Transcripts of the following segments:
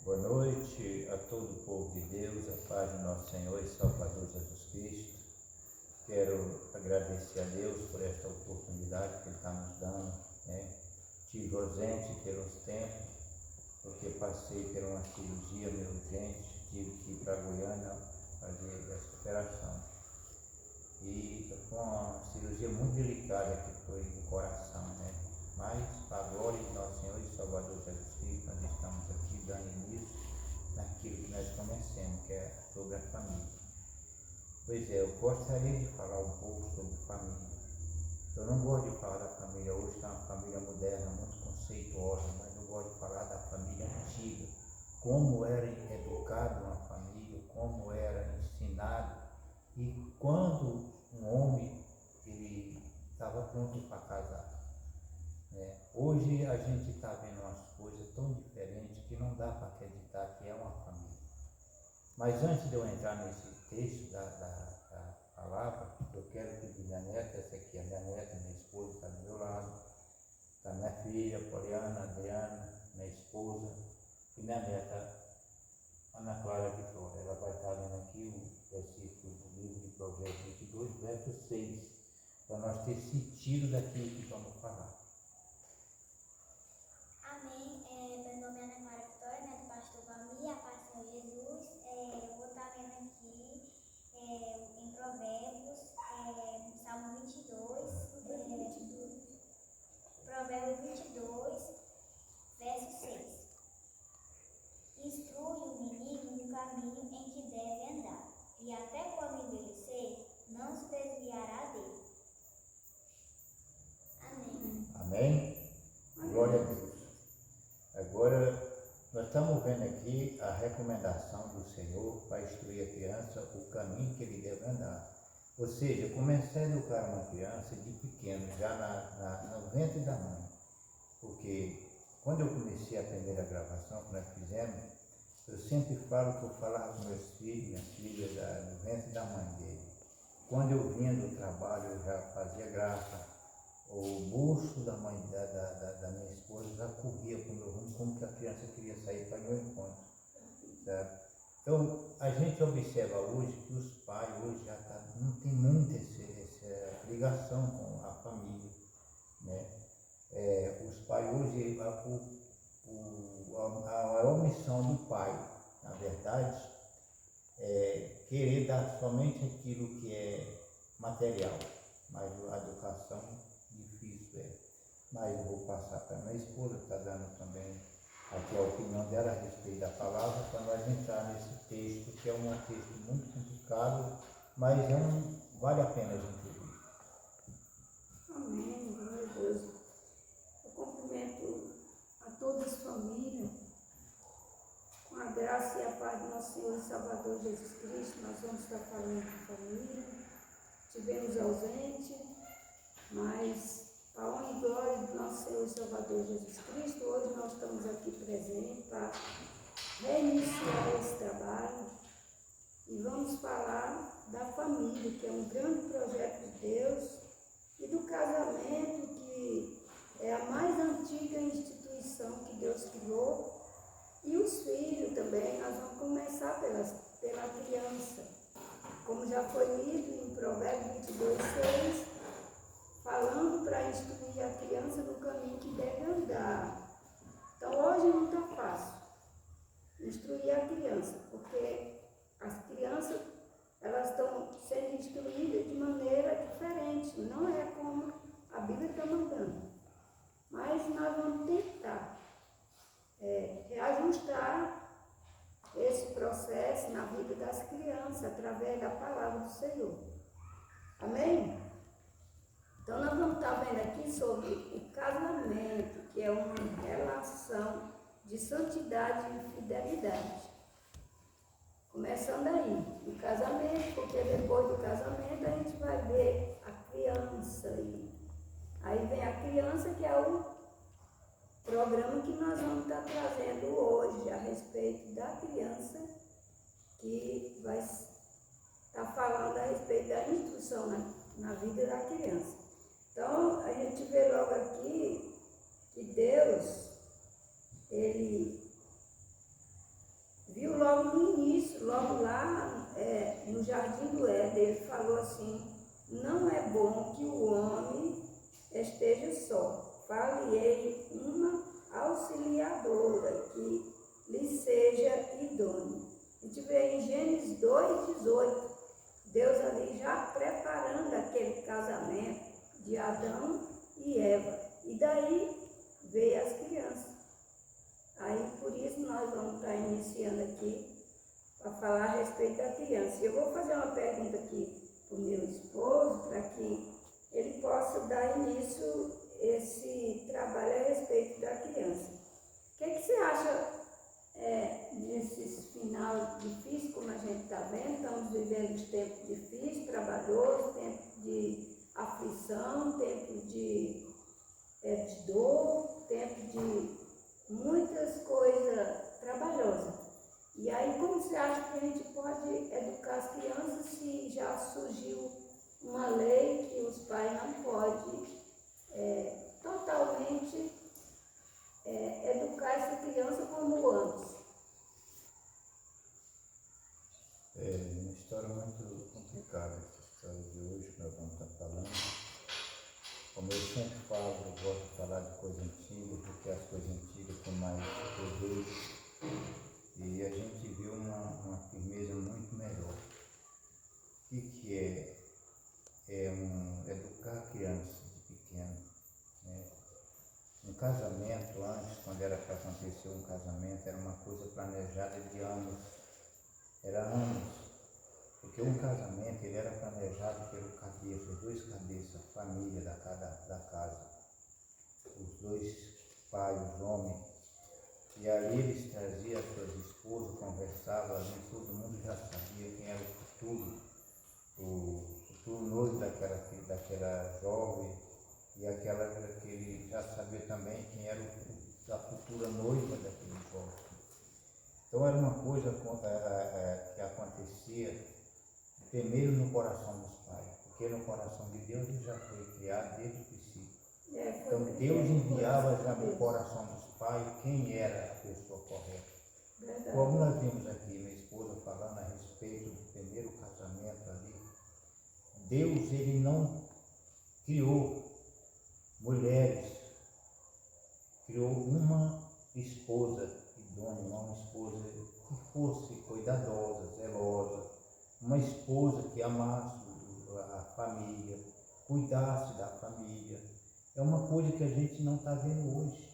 Boa noite a todo o povo de Deus, a paz de nosso Senhor e Salvador Jesus Cristo. Quero agradecer a Deus por esta oportunidade que Ele está nos dando, né? Estive ausente pelos tempos, porque passei por uma cirurgia meio urgente, tive que ir para Goiânia fazer essa operação. E foi uma cirurgia muito delicada que foi do coração, né? Mas, para a glória de nosso Senhor e Salvador Jesus Cristo, nós estamos aqui dando início naquilo que nós conhecemos, que é sobre a família. Pois é, eu gostaria de falar um pouco sobre família. Eu não gosto de falar da família hoje, que é uma família moderna, muito conceituosa, mas eu gosto de falar da família antiga. Como era educado uma família, como era ensinado, e quando um homem ele estava pronto para casar. Hoje a gente está vendo umas coisas tão diferentes que não dá para acreditar que é uma família. Mas antes de eu entrar nesse texto da palavra, eu quero pedir minha neta, essa aqui é minha neta, minha esposa está do meu lado, está minha filha, Poliana, Adriana, minha esposa, e minha neta, Ana Clara Vitória. Ela vai estar lendo aqui o versículo do livro de Provérbios 22, verso 6, para nós ter sentido daquilo que vamos falar. Amém. Meu nome é Ana Clara Vitória, né, do pastor Valmir, a paz do Senhor Jesus. Eu vou estar lendo aqui em Provérbios, Salmo 22, Provérbios 22, verso 6. Instrui o menino no caminho em que deve andar, e até quando envelhecer, não se desviará dele. Amém. Amém? Glória a Deus. Agora, nós estamos vendo aqui a recomendação do Senhor para instruir a criança o caminho que ele deve andar. Ou seja, começar a educar uma criança de pequeno, já no ventre da mãe. Porque quando eu comecei a primeira gravação que nós fizemos, eu sempre falo que eu falava com meus filhos, minhas filhas, no ventre da mãe dele. Quando eu vinha do trabalho, eu já fazia graça. O bucho da mãe da minha esposa já corria para o meu rumo, como que a criança queria sair para o meu encontro. Certo? Então, a gente observa hoje que os pais hoje já não tem muita essa ligação com a família. Né? Os pais hoje, a omissão do pai, na verdade, é querer dar somente aquilo que é material, mas a educação difícil é. Mas eu vou passar para minha esposa, que está dando também aqui a opinião dela a respeito da palavra, para nós entrar nesse texto, que é um texto muito complicado, mas vale a pena a gente ouvir. Amém, glória a Deus. Eu cumprimento a todas as famílias, com a graça e a paz do nosso Senhor e Salvador Jesus Cristo. Nós vamos estar falando de família. Tivemos ausente, mas a honra e glória do nosso Senhor e Salvador Jesus Cristo, hoje nós estamos aqui presentes para reiniciar esse trabalho e vamos falar da família, que é um grande projeto de Deus, e do casamento, que é a mais antiga instituição que Deus criou, e os filhos também. Nós vamos começar pela criança, como já foi lido em Provérbios 22, 6, falando para instruir a criança no caminho que deve andar. Então, hoje não está fácil instruir a criança, porque as crianças elas estão sendo instruídas de maneira diferente, não é como a Bíblia está mandando. Mas nós vamos tentar reajustar esse processo na vida das crianças através da palavra do Senhor. Amém? Então, nós vamos estar vendo aqui sobre o casamento, que é uma relação de santidade e fidelidade. Começando aí, o casamento, porque depois do casamento a gente vai ver a criança. Aí vem a criança, que é o programa que nós vamos estar trazendo hoje a respeito da criança, que vai estar falando a respeito da instrução na vida da criança. Então, a gente vê logo aqui que Deus, Ele que lhe seja idôneo. A gente vê em Gênesis 2:18, Deus ali já preparando aquele casamento de Adão e Eva. E daí veio as crianças. Aí por isso nós vamos estar iniciando aqui para falar a respeito da criança. Eu vou fazer uma pergunta aqui para o meu esposo, para que ele possa dar início a esse trabalho a respeito da criança. O que você acha nesses final difíceis, como a gente está vendo? Estamos vivendo tempos difíceis, trabalhosos, tempos de aflição, tempos de dor, tempos de muitas coisas trabalhosas. E aí, como você acha que a gente pode educar as crianças se já surgiu uma lei que os pais não podem totalmente educar essa criança como antes? É uma história muito complicada, essa história de hoje que nós vamos estar falando. Como eu sempre falo, eu gosto de falar de coisa antiga, porque as coisas antigas têm mais poder. E a gente viu uma firmeza muito melhor. O que é? Educar a criança de pequeno. Né? Um casamento antes, quando era para acontecer um casamento, era uma coisa planejada de anos. Era anos. Porque um casamento ele era planejado pelo cabeça, os dois cabeças, a família da casa. Os dois pais, os homens. E aí eles traziam as suas esposas, conversavam ali, todo mundo já sabia quem era o futuro noivo daquela jovem, e aquele já sabia também quem era a futura noiva daquele jovem. Então era uma coisa que acontecia primeiro no coração dos pais, porque no coração de Deus ele já foi criado desde o princípio. Então Deus enviava já no coração dos pais quem era a pessoa correta. Verdade. Como nós vimos aqui, minha esposa falando a respeito do primeiro casamento ali, Deus ele não criou mulheres, criou uma esposa idônea, uma esposa que fosse cuidadosa, zelosa, uma esposa que amasse a família, cuidasse da família. É uma coisa que a gente não está vendo hoje.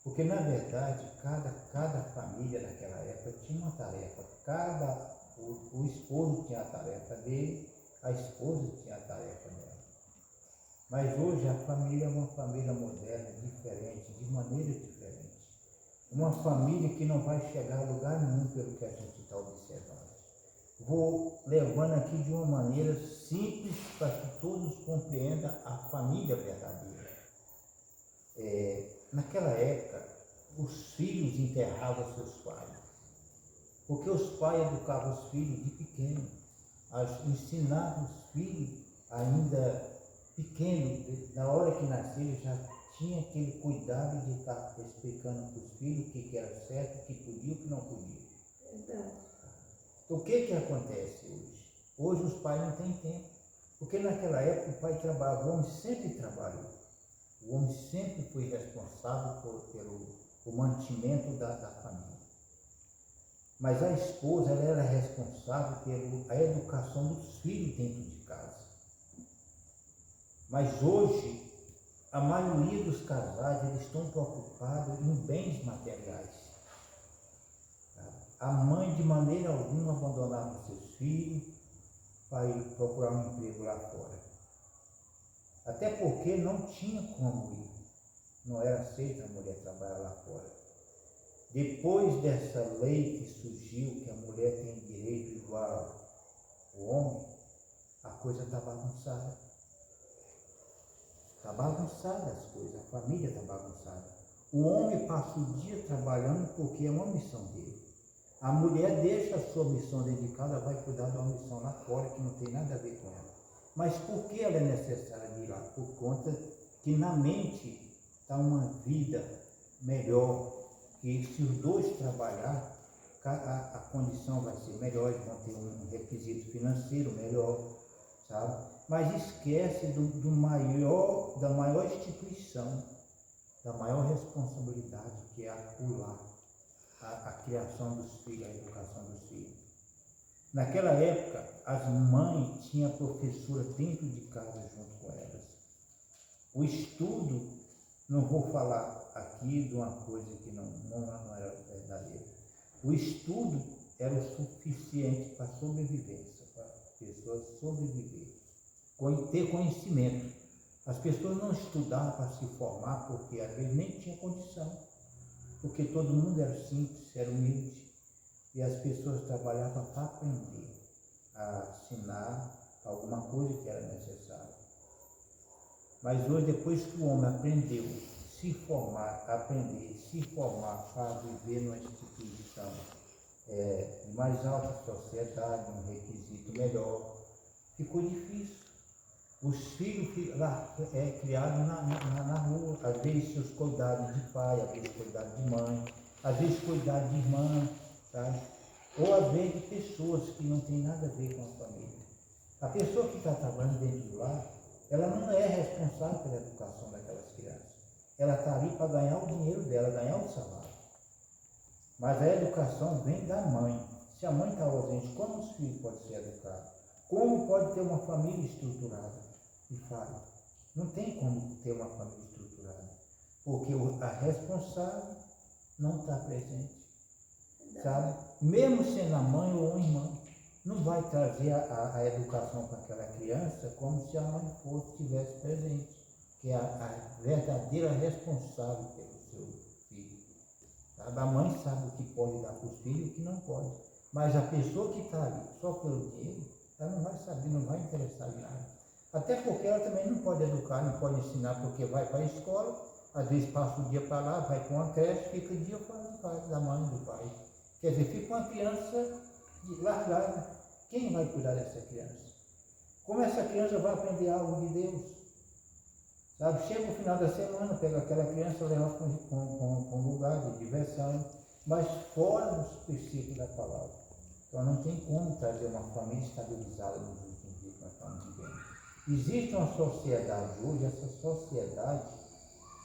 Porque, na verdade, cada família naquela época tinha uma tarefa. O esposo tinha a tarefa dele, a esposa tinha a tarefa dela. Mas hoje a família é uma família moderna, diferente, de maneira diferente. Uma família que não vai chegar a lugar nenhum pelo que a gente está observando. Vou levando aqui de uma maneira simples para que todos compreendam a família verdadeira. Naquela época, os filhos enterravam seus pais, porque os pais educavam os filhos de pequeno, ensinavam os filhos ainda pequeno, na hora que nasceram já tinha aquele cuidado de estar explicando para os filhos o que era certo, o que podia e o que não podia. Verdade. O que acontece hoje? Hoje os pais não têm tempo, porque naquela época o pai trabalhava, o homem sempre trabalhou. O homem sempre foi responsável pelo mantimento da família. Mas a esposa ela era responsável pela educação dos filhos dentro de casa. Mas hoje, a maioria dos casais eles estão preocupados em bens materiais. A mãe, de maneira alguma, abandonava seus filhos para ir procurar um emprego lá fora. Até porque não tinha como ir. Não era aceita a mulher trabalhar lá fora. Depois dessa lei que surgiu, que a mulher tem direito igual ao homem, a coisa está bagunçada. Está bagunçada as coisas, a família está bagunçada. O homem passa o dia trabalhando porque é uma missão dele. A mulher deixa a sua missão dedicada, vai cuidar de uma missão lá fora que não tem nada a ver com ela. Mas por que ela é necessária de ir lá? Por conta que na mente está uma vida melhor, que se os dois trabalhar, a condição vai ser melhor, eles vão ter um requisito financeiro melhor, sabe? Mas esquece da maior instituição, da maior responsabilidade que é o lar. a criação dos filhos, a educação dos filhos. Naquela época, as mães tinham professora dentro de casa junto com elas. O estudo, não vou falar aqui de uma coisa que não era verdadeira. O estudo era o suficiente para a sobrevivência, para a pessoa sobreviver, ter conhecimento. As pessoas não estudavam para se formar porque às vezes nem tinha condição, porque todo mundo era simples, era humilde, e as pessoas trabalhavam para aprender, a ensinar alguma coisa que era necessária. Mas hoje, depois que o homem aprendeu se formar para viver numa instituição de mais alta sociedade, um requisito melhor, ficou difícil. Os filhos lá, criados na rua, às vezes seus cuidados de pai, às vezes cuidados de mãe, às vezes cuidados de irmã, sabe? Ou às vezes de pessoas que não têm nada a ver com a família. A pessoa que está trabalhando dentro do lar, ela não é responsável pela educação daquelas crianças. Ela está ali para ganhar o dinheiro dela, ganhar o salário. Mas a educação vem da mãe. Se a mãe está ausente, como os filhos podem ser educados? Como pode ter uma família estruturada? E fala, não tem como ter uma família estruturada, porque a responsável não está presente, sabe? Mesmo sendo a mãe ou a irmã, não vai trazer a educação para aquela criança como se a mãe estivesse presente, que é a verdadeira responsável pelo seu filho. Sabe? A mãe sabe o que pode dar para os filhos e o que não pode, mas a pessoa que está ali só pelo dinheiro, ela não vai saber, não vai interessar em nada. Até porque ela também não pode educar, não pode ensinar, porque vai para a escola, às vezes passa o dia para lá, vai para uma creche, fica o dia fora de casa, da mãe, do pai. Quer dizer, fica uma criança largada. Quem vai cuidar dessa criança? Como essa criança vai aprender algo de Deus? Sabe? Chega o final da semana, pega aquela criança e leva para um lugar de diversão, mas fora dos princípios da palavra. Então não tem como trazer uma família estabilizada nos últimos dias que nós estamos vivendo. Existe uma sociedade hoje, essa sociedade,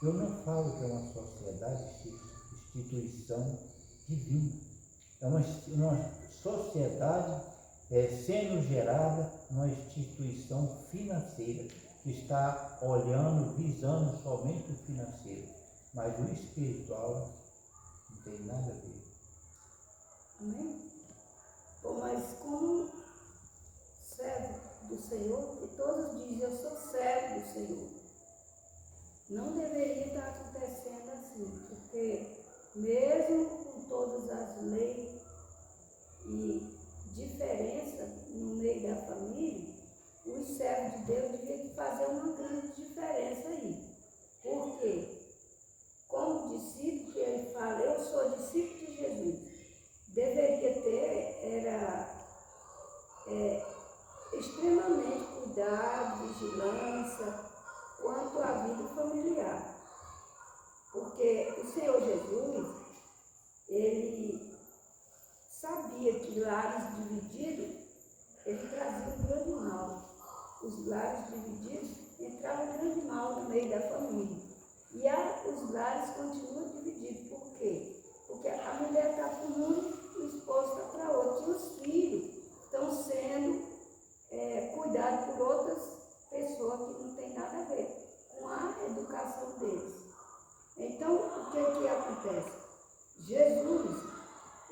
eu não falo que é uma sociedade de instituição divina, é uma sociedade sendo gerada numa instituição financeira, que está olhando, visando somente o financeiro, mas o espiritual não tem nada a ver. Amém? Bom, mas como servo do Senhor, e todos dizem, eu sou servo do Senhor, não deveria estar acontecendo assim, porque mesmo com todas as leis e diferença no meio da família, os servos de Deus deviam fazer uma grande diferença aí. Por quê? Como discípulo, que ele fala, eu sou discípulo de Jesus, deveria ter, extremamente cuidado, vigilância quanto à vida familiar. Porque o Senhor Jesus, ele sabia que lares divididos, ele trazia um grande mal. Os lares divididos entravam um grande mal no meio da família. E os lares continuam divididos. Por quê? Porque a mulher está com um, o esposo está para outro. E os filhos estão sendo cuidados por outras pessoas que não tem nada a ver com a educação deles. Então, o que acontece? Jesus,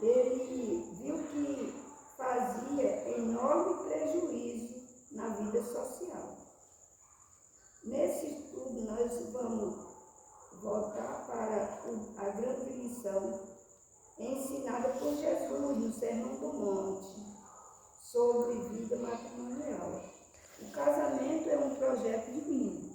ele viu que fazia enorme prejuízo na vida social. Nesse estudo, nós vamos voltar para a grande lição ensinada por Jesus no Sermão do Monte sobre vida matrimonial. O casamento é um projeto divino.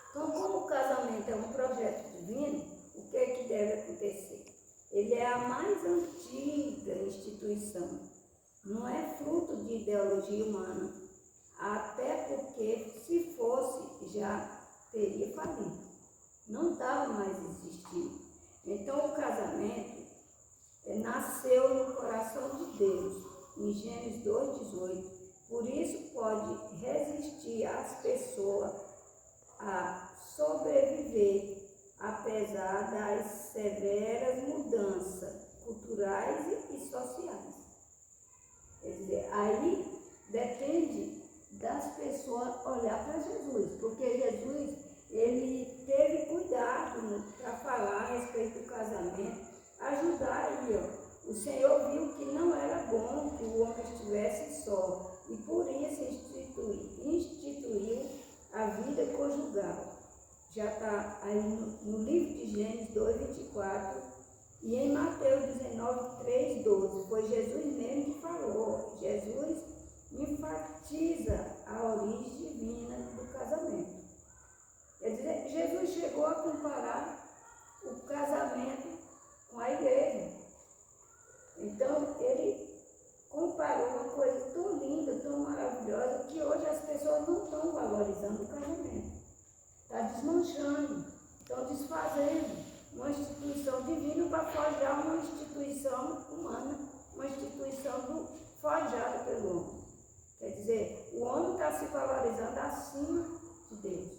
Então, como o casamento é um projeto divino, o que é que deve acontecer? Ele é a mais antiga instituição. Não é fruto de ideologia humana. Até porque, se fosse, já teria falido. Não estava mais existindo. Então, o casamento nasceu no coração de Deus, em Gênesis 2,18. Por isso, pode resistir às pessoas a sobreviver, apesar das severas mudanças culturais e sociais. Quer dizer, aí depende das pessoas olhar para Jesus, porque Jesus, ele teve cuidado para falar a respeito do casamento, ajudar aí, ó. O Senhor viu que não era bom que o homem estivesse só, e por isso instituiu a vida conjugal. Já está aí no livro de Gênesis 2:24 e em Mateus 19:3-12. Foi Jesus mesmo que falou. Jesus enfatiza a origem divina do casamento. Quer dizer, Jesus chegou a comparar o casamento com a igreja. Então, ele comparou uma coisa tão linda, tão maravilhosa, que hoje as pessoas não estão valorizando o casamento. Está desmanchando, estão desfazendo uma instituição divina para forjar uma instituição humana, uma instituição forjada pelo homem. Quer dizer, o homem está se valorizando acima de Deus.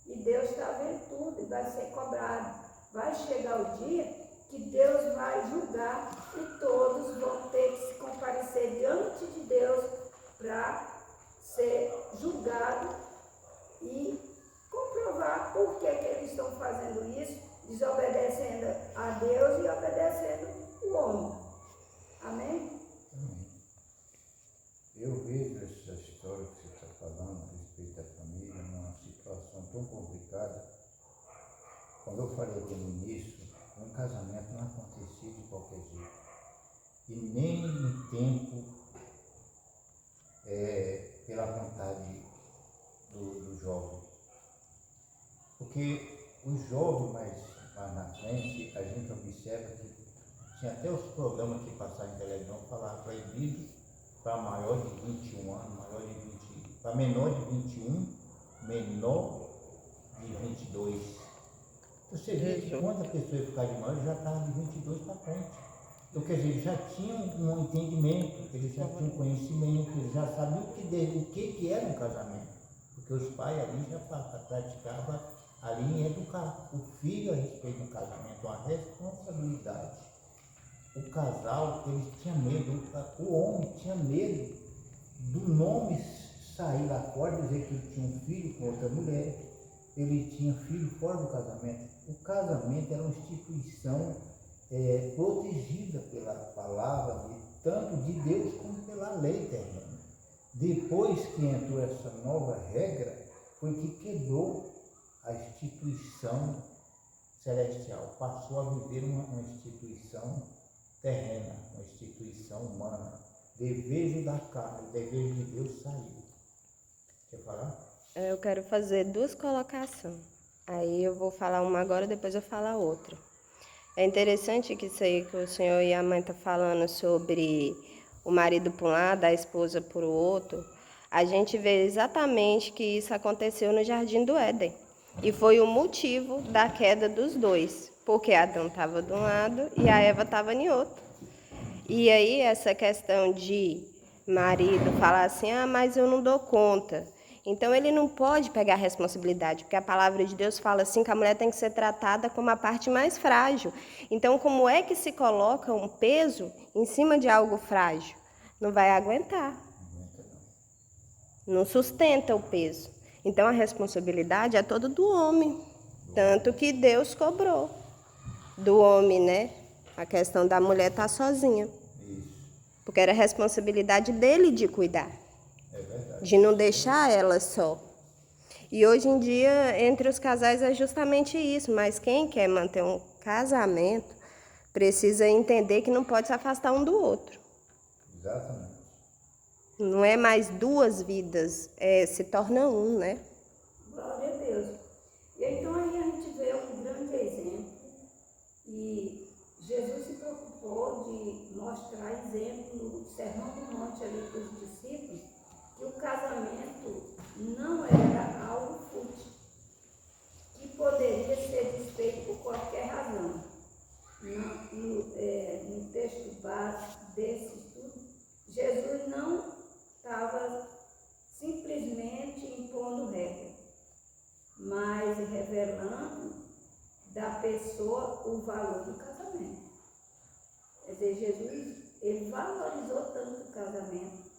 E Deus está vendo tudo e vai ser cobrado. Vai chegar o dia que Deus vai julgar e todos vão ter que se comparecer diante de Deus para ser julgado e comprovar por que eles estão fazendo isso, desobedecendo a Deus e obedecendo o homem. Amém? Eu vejo essa história que você está falando a respeito da família numa situação tão complicada. Quando eu falei aqui no início, um casamento não acontecia de qualquer jeito. E nem no tempo pela vontade do jovem. Porque o jovem mais na frente, a gente observa que tinha até os programas que passavam em televisão falavam proibido para maior de 21 anos, para menor de 21, menor de 22. Você vê que quando a pessoa ia ficar de maior, ele já estava de 22 para frente. Então, quer dizer, ele já tinha um entendimento, ele já tinha um conhecimento, ele já sabia o que era um casamento. Porque os pais ali já praticavam ali em educar o filho a respeito do casamento, uma responsabilidade. O casal, ele tinha medo, o homem tinha medo do nome sair lá fora e dizer que ele tinha um filho com outra mulher, ele tinha filho fora do casamento. O casamento era uma instituição protegida pela palavra, tanto de Deus como pela lei terrena. Depois que entrou essa nova regra, foi que quebrou a instituição celestial, passou a viver uma instituição terrena, uma instituição humana. Desejo da carne, o desejo de Deus saiu. Quer falar? Eu quero fazer duas colocações. Aí eu vou falar uma agora, depois eu falo a outra. É interessante que isso aí que o senhor e a mãe estão falando sobre o marido por um lado, a esposa por outro. A gente vê exatamente que isso aconteceu no Jardim do Éden. E foi o motivo da queda dos dois. Porque Adão estava de um lado e a Eva estava em outro. E aí essa questão de marido falar assim, mas eu não dou conta. Então ele não pode pegar a responsabilidade, porque a palavra de Deus fala assim que a mulher tem que ser tratada como a parte mais frágil. Então como é que se coloca um peso em cima de algo frágil? Não vai aguentar. Não sustenta o peso. Então a responsabilidade é toda do homem. Tanto que Deus cobrou do homem, né? A questão da mulher estar sozinha. Porque era a responsabilidade dele de cuidar. De não deixar ela só. E hoje em dia, entre os casais é justamente isso. Mas quem quer manter um casamento precisa entender que não pode se afastar um do outro. Exatamente. Não é mais duas vidas, se torna um, né? Glória a Deus. E então aí a gente vê um grande exemplo. E Jesus se preocupou de mostrar exemplo no Sermão do Monte ali para os discípulos, que o casamento não era algo fútil, que poderia ser desfeito por qualquer razão. No texto básico desse estudo, Jesus não estava simplesmente impondo regra, mas revelando da pessoa o valor do casamento. Quer dizer, Jesus, ele valorizou tanto o casamento